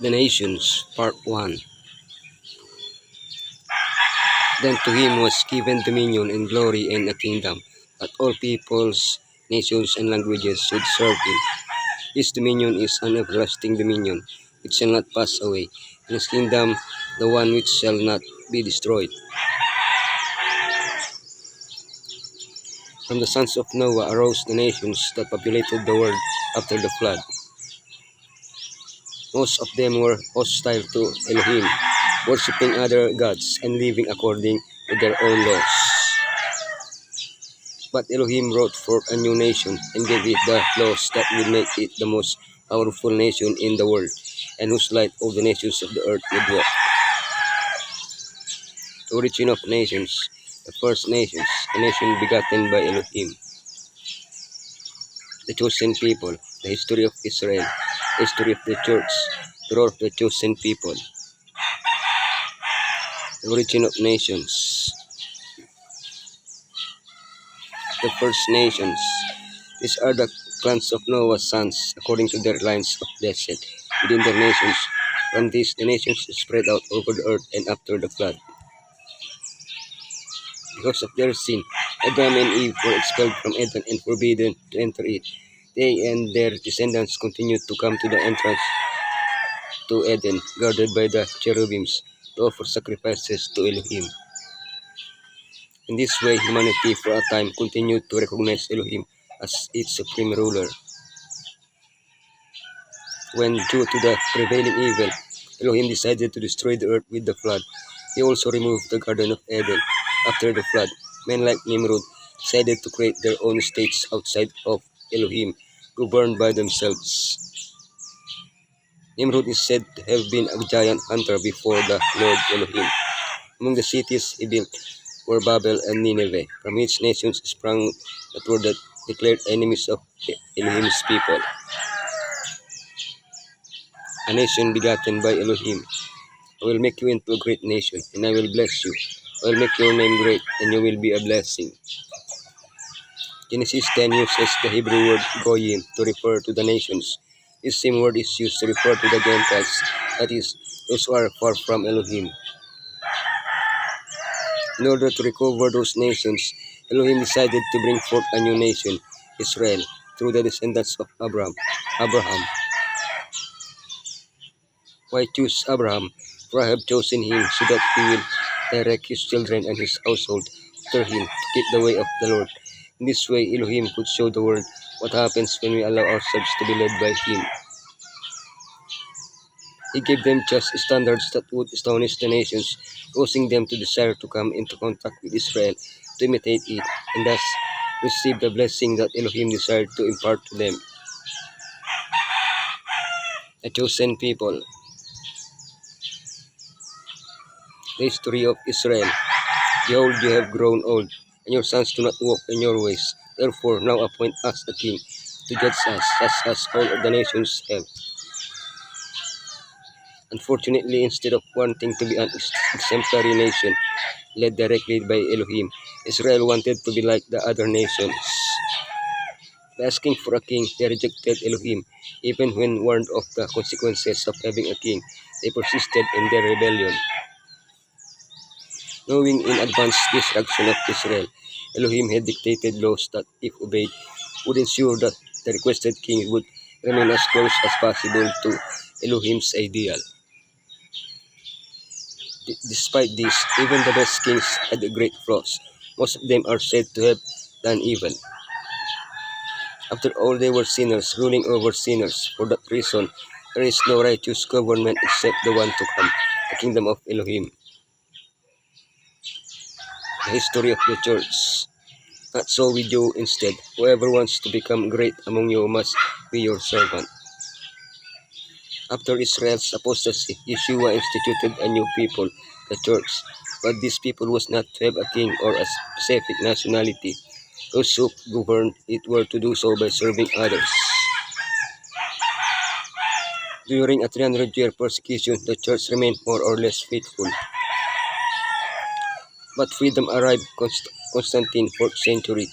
The Nations, Part 1. Then to him was given dominion and glory and a kingdom, that all peoples, nations, and languages should serve him. His dominion is an everlasting dominion, which shall not pass away, and his kingdom the one which shall not be destroyed. From the sons of Noah arose the nations that populated the world after the flood. Most of them were hostile to Elohim, worshipping other gods and living according to their own laws. But Elohim wrote forth a new nation and gave it the laws that would make it the most powerful nation in the world, and whose light all the nations of the earth would walk. The origin of nations, the first nations, a nation begotten by Elohim. The chosen people, the history of Israel, the history of the church, the role of the chosen people. The origin of nations. The first nations. These are the clans of Noah's sons, according to their lines of descent, within their nations. From these, the nations spread out over the earth and after the flood. Because of their sin, Adam and Eve were expelled from Eden and forbidden to enter it. They and their descendants continued to come to the entrance to Eden, guarded by the cherubims, to offer sacrifices to Elohim. In this way, humanity for a time continued to recognize Elohim as its supreme ruler. When, due to the prevailing evil, Elohim decided to destroy the earth with the flood, he also removed the Garden of Eden. After the flood, men like Nimrod decided to create their own states outside of Elohim, governed by themselves. Nimrod is said to have been a giant hunter before the Lord Elohim. Among the cities he built were Babel and Nineveh, from which nations sprang that were the declared enemies of Elohim's people. A nation begotten by Elohim. I will make you into a great nation, and I will bless you. I will make your name great, and you will be a blessing. Genesis 10 uses the Hebrew word goyim to refer to the nations. This same word is used to refer to the Gentiles, that is, those who are far from Elohim. In order to recover those nations, Elohim decided to bring forth a new nation, Israel, through the descendants of Abraham. Why choose Abraham? For I have chosen him so that he will direct his children and his household after him to keep the way of the Lord. In this way, Elohim could show the world what happens when we allow ourselves to be led by him. He gave them just standards that would astonish the nations, causing them to desire to come into contact with Israel, to imitate it, and thus receive the blessing that Elohim desired to impart to them. A chosen people. The history of Israel. Behold, you have grown old, and your sons do not walk in your ways. Therefore, now appoint us a king to judge us, as all of the nations have. Unfortunately, instead of wanting to be an exemplary nation, led directly by Elohim, Israel wanted to be like the other nations. By asking for a king, they rejected Elohim. Even when warned of the consequences of having a king, they persisted in their rebellion. Knowing in advance this reaction of Israel, Elohim had dictated laws that, if obeyed, would ensure that the requested king would remain as close as possible to Elohim's ideal. Despite this, even the best kings had great flaws. Most of them are said to have done evil. After all, they were sinners, ruling over sinners. For that reason, there is no righteous government except the one to come, the kingdom of Elohim. The history of the church. Not so with you instead. Whoever wants to become great among you must be your servant. After Israel's apostasy, Yeshua instituted a new people, the church. But this people was not to have a king or a specific nationality. Those who governed it were to do so by serving others. During a 300-year persecution, the church remained more or less faithful. But freedom arrived. Constantine, 4th century,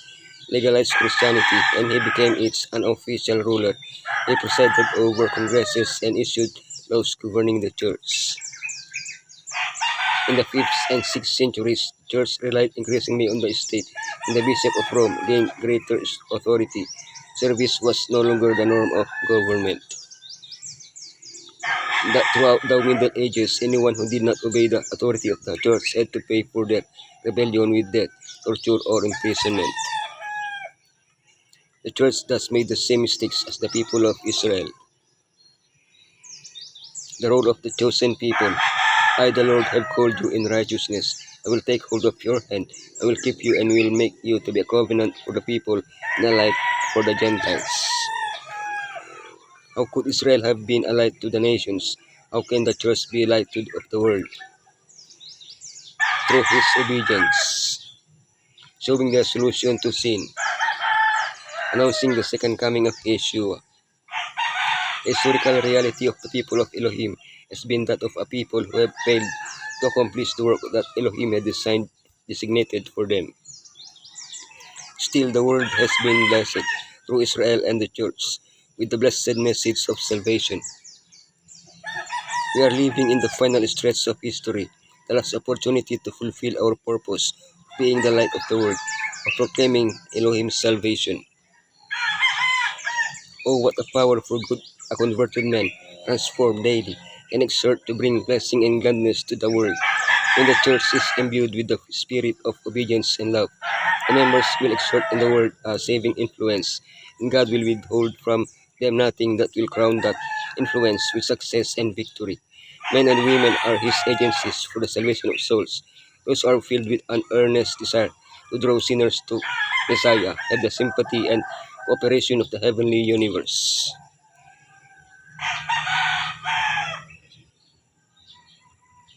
legalized Christianity, and he became its unofficial ruler. He presided over congresses and issued laws governing the church. In the 5th and 6th centuries, the church relied increasingly on the state, and the Bishop of Rome gained greater authority. Service was no longer the norm of government. Throughout the Middle Ages, anyone who did not obey the authority of the church had to pay for their rebellion with death, torture, or imprisonment. The church thus made the same mistakes as the people of Israel. The role of the chosen people. I, the Lord, have called you in righteousness. I will take hold of your hand. I will keep you and will make you to be a covenant for the people and a light for the Gentiles. How could Israel have been a light to the nations? How can the church be a light of the world? Through his obedience, showing the solution to sin, announcing the second coming of Yeshua. The historical reality of the people of Elohim has been that of a people who have failed to accomplish the work that Elohim had designated for them. Still, the world has been blessed through Israel and the church with the blessed message of salvation. We are living in the final stretch of history, the last opportunity to fulfill our purpose of being the light of the world, of proclaiming Elohim's salvation. Oh, what a powerful good a converted man, transformed daily, can exert to bring blessing and gladness to the world. When the church is imbued with the spirit of obedience and love, the members will exert in the world a saving influence, and God will withhold from them nothing that will crown that influence with success and victory. Men and women are His agencies for the salvation of souls. Those who are filled with an earnest desire to draw sinners to Messiah have the sympathy and cooperation of the heavenly universe.